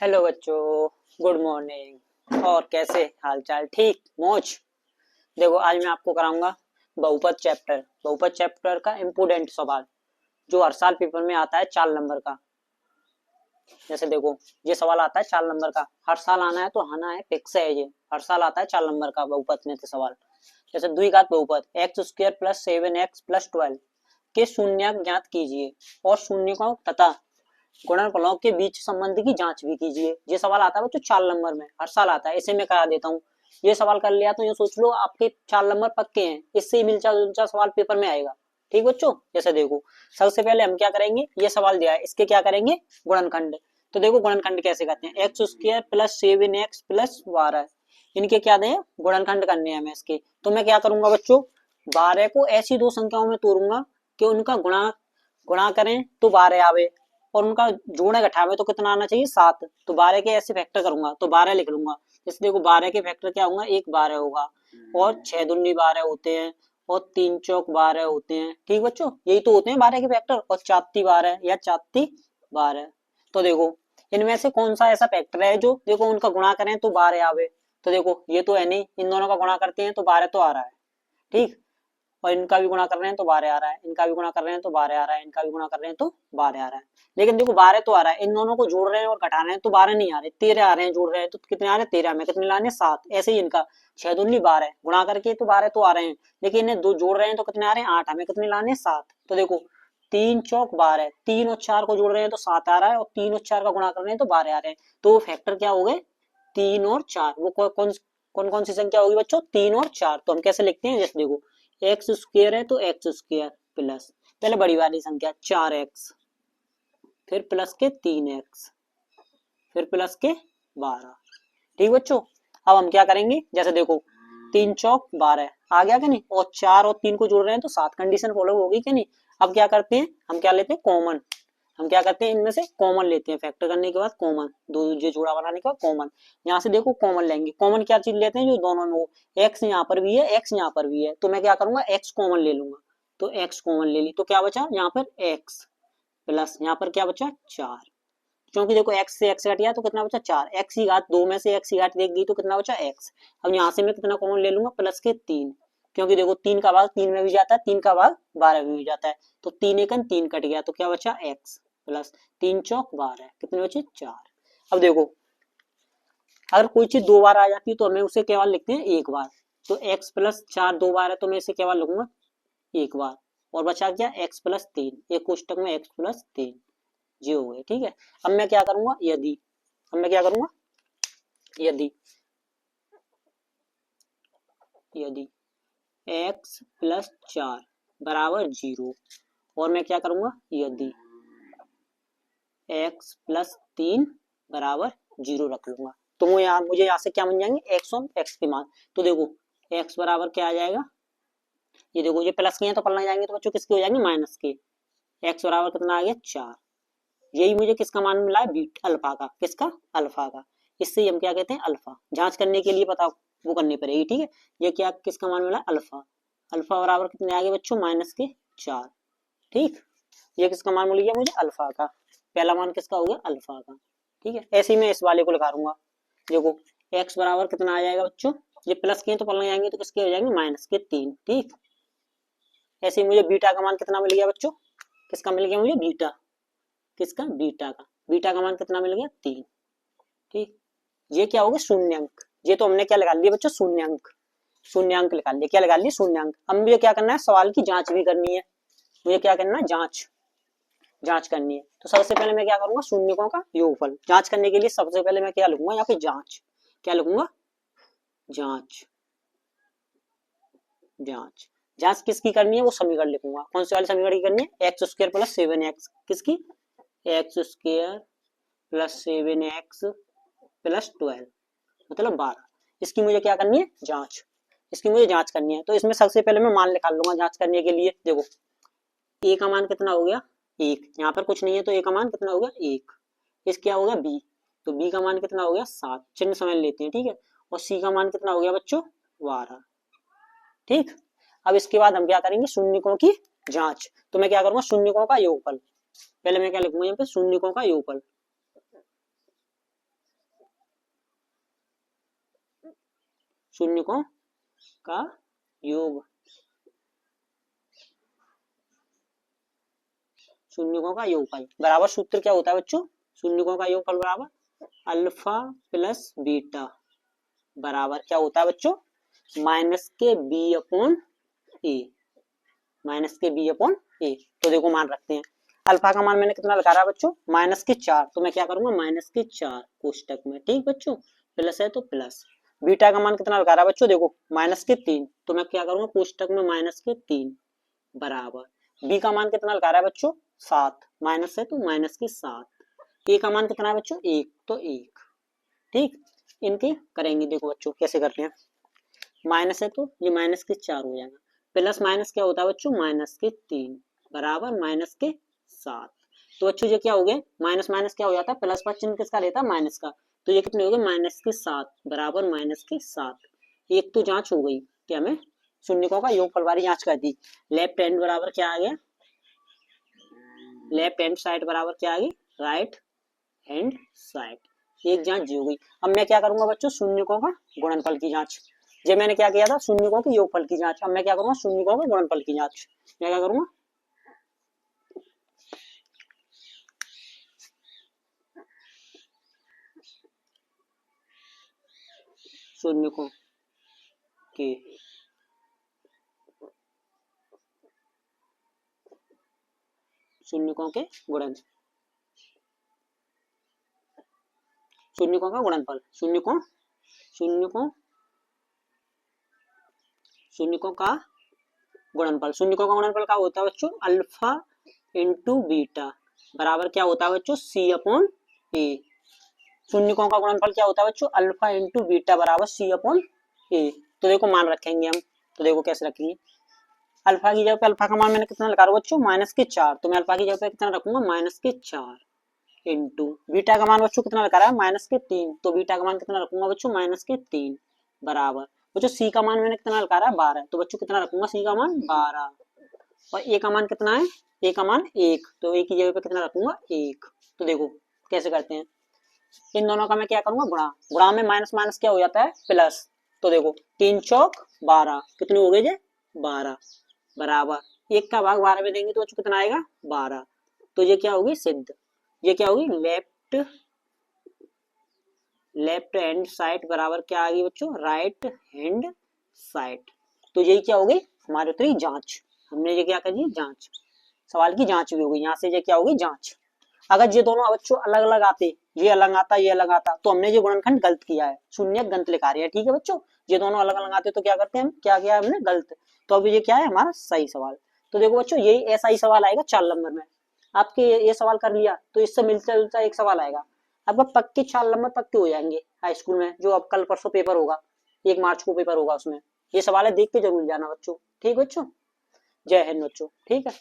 Hello बच्चों, good morning. और कैसे हाल चाल? ठीक मौज। देखो, आज मैं आपको कराऊंगा बहुपद चैप्टर। बहुपद चैप्टर का इम्पोर्टेंट सवाल जो हर साल पेपर में आता है 4 नंबर का। जैसे देखो, ये सवाल आता है 4 नंबर का, हर साल आना है तो आना है, फिक्स है ये। हर साल आता है 4 नंबर का बहुपद में से सवाल। जैसे द्विघात बहुपद x² + 7x + 12 के शून्यक ज्ञात कीजिए और शून्यकों तथा गुणनफलों के बीच संबंध की जांच भी कीजिए। ये सवाल आता है बच्चों 4 नंबर में, हर साल आता है। इसे मैं करा देता हूँ। ये सवाल कर लिया तो ये सोच लो आपके 4 नंबर पक्के हैं। इससे ही मिलता जुलता सवाल पेपर में आएगा। ठीक बच्चों, जैसे देखो, सबसे पहले हम क्या करेंगे, ये सवाल दिया है, इसके क्या करेंगे, गुणनखंड। तो देखो गुणनखंड कैसे करते हैं, x² + 7x + 12, इनके क्या दें, गुणनखंड करने हैं हमें इसके। तो मैं क्या करूंगा बच्चों, 12 को ऐसी दो संख्याओं में तोड़ूंगा कि उनका गुणा करें तो 12 आवे, और उनका जोड़े घटावे तो कितना आना चाहिए, 7। तो 12 के ऐसे फैक्टर करूंगा तो 12 लिख लूंगा। इसलिए देखो 12 के फैक्टर क्या होगा, 1 12 होगा, और 6 दूनी 12 होते हैं, और 3 चौक 12 होते हैं। ठीक बच्चों, यही तो होते हैं 12 के फैक्टर। और 4 12 या 4 12। तो देखो इनमें से कौन सा ऐसा फैक्टर है जो देखो उनका गुणा करें तो 12 आवे। तो देखो ये तो है नहीं, इन दोनों का गुणा करते हैं तो 12 तो आ रहा है। ठीक, और इनका भी गुणा कर रहे हैं तो 12 आ रहा है, इनका भी गुणा कर रहे हैं तो 12 आ रहा है, इनका भी गुणा कर रहे हैं तो 12 आ रहा है। लेकिन देखो 12 तो आ रहा है, इन दोनों को जोड़ रहे हैं और घटा रहे हैं तो 12 नहीं आ रहे, 13 आ रहे हैं। जोड़ रहे हैं तो कितने आ रहे हैं, 13 में कितने लाने, 7। ऐसे ही इनका 6 दूनी 12 गुणा करके तो 12 तो आ रहे हैं, लेकिन इन्हें दो जोड़ रहे हैं तो कितने आ रहे हैं, 8। हमें कितने लाने, 7। तो देखो 3 चौक 12, 3 और 4 को जोड़ रहे हैं तो 7 आ रहा है, और 3 और 4 का गुणा कर रहे हैं तो 12 आ रहे हैं। तो फैक्टर क्या हो गए, 3 और 4। वो कौन कौन कौन सी संख्या होगी बच्चों, 3 और 4। तो हम कैसे लिखते हैं, जैसे देखो x² है तो x² प्लस, पहले बड़ी वाली संख्या 4x, फिर प्लस के 3x, फिर प्लस के 12। ठीक बच्चों, अब हम क्या करेंगे, जैसे देखो 3 चौक 12 आ गया क्या नहीं, और 4 और 3 को जोड़ रहे हैं तो 7। कंडीशन फॉलो होगी क्या नहीं। अब क्या करते हैं, हम क्या लेते हैं, कॉमन। हम क्या करते हैं, इनमें से कॉमन लेते हैं, फैक्टर करने के बाद कॉमन, दो जो जोड़ा बनाने के बाद कॉमन। यहाँ से देखो कॉमन लेंगे, कॉमन क्या चीज लेते हैं, जो दोनों में हो। एक्स यहाँ पर भी है, एक्स यहाँ पर भी है, तो मैं क्या करूंगा, एक्स कॉमन ले लूंगा। तो एक्स कॉमन ले ली तो क्या बचा, यहाँ पर एक्स प्लस, यहाँ पर क्या बचा, 4। क्योंकि देखो x से x घट गया तो कितना बचा, 4। x की घात 2 में से x की घात 1 गई तो कितना बचा, x। अब यहाँ से मैं कितना कॉमन ले लूंगा, प्लस के 3। क्योंकि देखो 3 का भाग 3 में भी जाता है, 3 का भाग 12 में भी जाता है। तो 3 एकन 3 कट गया तो क्या बचा, x प्लस 3 चौक 12, कितने बचे, 4। अब देखो अगर कोई चीज 2 बार आ जाती है तो हमें उसे केवल लिखते हैं 1 बार। तो x प्लस 4 2 बार है तो मैं इसे केवल लिखूंगा 1 बार। और बचा क्या, x प्लस 3, एक कोष्टक में x प्लस 3, ये हो गए। ठीक है, अब मैं क्या करूंगा, यदि, अब मैं क्या करूंगा, यदि यदि x प्लस 4 बराबर 0, और मैं क्या करूंगा, यदि x प्लस 3 बराबर 0 रख लूंगा, तो मुझे यहाँ से क्या बन जाएंगे, x और x के मान। तो देखो x बराबर क्या आ जाएगा, ये देखो ये प्लस के हैं तो पलना जाएंगे तो बच्चों किसके हो जाएंगे, माइनस के। x बराबर कितना आ गया, 4। यही मुझे किसका मान मिला है, बीट अल्फा का, किसका, अल्फा का। इससे हम क्या कहते हैं, अल्फा। जांच करने के लिए पता वो करनी पड़ेगी। ठीक है, ये क्या किसका मान मिला, अल्फा। अल्फा बराबर कितने आ गए बच्चों, माइनस के 4। ठीक, ये किसका मान मिल गया मुझे, अल्फा का। पहला मान किसका हो गया, अल्फा का। ठीक है, ऐसे ही मैं इस वाले को लिखा दूंगा। देखो x बराबर कितना आ जाएगा बच्चों, ये प्लस के तो पलने जाएंगे तो किसके हो जाएंगे, माइनस के 3। ठीक, ऐसे ही मुझे बीटा का मान कितना मिल गया बच्चों, किसका मिल गया मुझे, बीटा, किसका, बीटा का। बीटा का मान कितना मिल गया, 3। ठीक, ये क्या होगा, शून्यंक। ये तो हमने क्या लगा लिया बच्चों, शून्यंक। शून्यंक लगा लिया, क्या लगा लिया, शून्यंक। अब मुझे क्या करना है, सवाल की जांच भी करनी है। मुझे क्या करना है, जांच करनी है। तो सबसे पहले मैं क्या करूंगा, शून्यकों का योगफल। जांच करने के लिए सबसे पहले मैं क्या लिखूंगा, यहाँ पे जांच। क्या लिखूंगा, जांच। जांच जांच किसकी करनी है, वो समीकरण लिखूंगा। कौन सी वाली समीकरण की करनी है, x² + 7x, किसकी, x² + 7x + 12 मतलब 12। इसकी मुझे क्या करनी है, जांच। इसकी मुझे जांच करनी है। तो इसमें सबसे पहले मैं मान निकाल लूंगा जांच करने के लिए। देखो a का मान कितना हो गया, 1। यहाँ पर कुछ नहीं है तो a का मान कितना हो गया, 1। इस क्या हो गया, b। तो b का मान कितना हो गया, 7। चिन्ह समझ लेते हैं। ठीक है, और c का मान कितना हो गया बच्चों, 12। ठीक, अब इसके बाद हम क्या करेंगे, शून्यकों की जांच। तो मैं क्या करूंगा, शून्यकों का योगफल। पहले मैं क्या लिखूंगा यहाँ पे, शून्यकों का योगफल। शून्यकों का योग, शून्यकों का योगफल बराबर सूत्र क्या होता है बच्चों, शून्यकों का योगफल बराबर अल्फा प्लस बीटा बराबर क्या होता है बच्चों, माइनस के बी अपॉन ए, माइनस के बी अपॉन ए। तो देखो मान रखते हैं, अल्फा का मान मैंने कितना लगा रहा है बच्चों, माइनस के 4, तो मैं क्या करूंगा माइनस के 4 कोष्टक में, ठीक बच्चों, प्लस है तो प्लस। बीटा का मान कितना लगा रहा है बच्चों, देखो माइनस के 3, तो मैं क्या करूंगा कोष्टक में माइनस के 3 बराबर। बी का मान कितना लगा रहा है बच्चों 7, माइनस है तो माइनस के 7। ए का मान कितना है बच्चों 1, तो 1, ठीक। इनके करेंगे, देखो बच्चों कैसे करते हैं, माइनस है तो ये माइनस के 4 हो जाएगा, प्लस माइनस क्या होता है बच्चों माइनस के 3 बराबर माइनस के 7। तो बच्चों ये क्या हो गए, माइनस माइनस क्या हो जाता है, प्लस पर चिन्ह किसका रहता है माइनस का, तो ये कितने हो गए माइनस के 7 बराबर माइनस के 7। एक तो जांच हो गई कि हमें शून्यकों का योगफल वाली जांच कर दी। लेफ्ट हैंड बराबर क्या आ गया, लेफ्ट हैंड साइड बराबर क्या आ गई राइट हैंड साइड, एक जांच हो गई। अब मैं क्या करूंगा बच्चों, शून्यकों का गुणनफल की जांच, जब मैंने क्या किया था शून्यकों के योगफल की जांच, अब मैं क्या करूंगा शून्यकों के गुणनफल की जांच। मैं क्या करूंगा, शून्यकों के शून्यकों के गुणन, शून्यकों का गुणनफल, शून्यकों शून्यकों शून्यकों का गुणनफल, शून्यकों का गुणनफल क्या होता है बच्चों, अल्फा इंटू बीटा बराबर क्या होता है बच्चों सी अपॉन ए। शून्यकों का गुणनफल क्या होता है बच्चों, अल्फा इंटू बीटा बराबर सी अपॉन ए। तो देखो मान रखेंगे हम, तो देखो कैसे रखेंगे, अल्फा की जगह पे अल्फा का मान मैंने कितना लगा रहा हूं बच्चों माइनस के 4, तो मैं अल्फा की जगह पे कितना रखूंगा माइनस के 4 इंटू बीटा का मान बच्चों कितना लगा रहा है माइनस के 3, तो बीटा का मान कितना रखूंगा बच्चों माइनस के 3 बराबर। बच्चों सी का मान मैंने कितना लगा रहा है 12, तो बच्चों कितना रखूंगा सी का मान 12, और ए का मान कितना है, ए का मान 1, तो ए की जगह पे कितना रखूंगा 1। तो देखो कैसे करते हैं, इन दोनों का मैं क्या करूंगा गुणा, गुणा में माइनस माइनस क्या हो जाता है प्लस, तो देखो 3 चौक 12 कितने हो गए जे 12 बराबर 1 का भाग 12 में देंगे तो कितना आएगा 12, तो ये क्या होगी सिद्ध, ये क्या होगी लेफ्ट हैंड साइड बराबर क्या आ गई बच्चों राइट हैंड साइड। तो यही क्या होगी हमारी उत्तरी जांच, हमने ये क्या करी जांच, सवाल की जांच भी होगी, यहाँ से ये क्या होगी जांच। अगर ये दोनों बच्चों अलग अलग आते, ये अलग आता ये अलग आता, तो हमने ये गुणनखंड गलत किया है, शून्य गलत लिखा रहे हैं, ठीक है बच्चों, ये दोनों अलग अलग आते तो क्या करते हैं हम, क्या किया हमने गलत, तो अब ये क्या है हमारा सही सवाल। तो देखो बच्चों यही ऐसा ही सवाल आएगा 4 नंबर में, आपके ये सवाल कर लिया तो इससे मिलता जुलता एक सवाल आएगा, आपका पक्के 4 नंबर पक्के हो जाएंगे हाई स्कूल में, जो अब कल परसों पेपर होगा, 1 मार्च को पेपर होगा, उसमें ये सवाल है, देख के जरूर जाना बच्चों, ठीक बच्चों, जय हिंद बच्चों, ठीक है।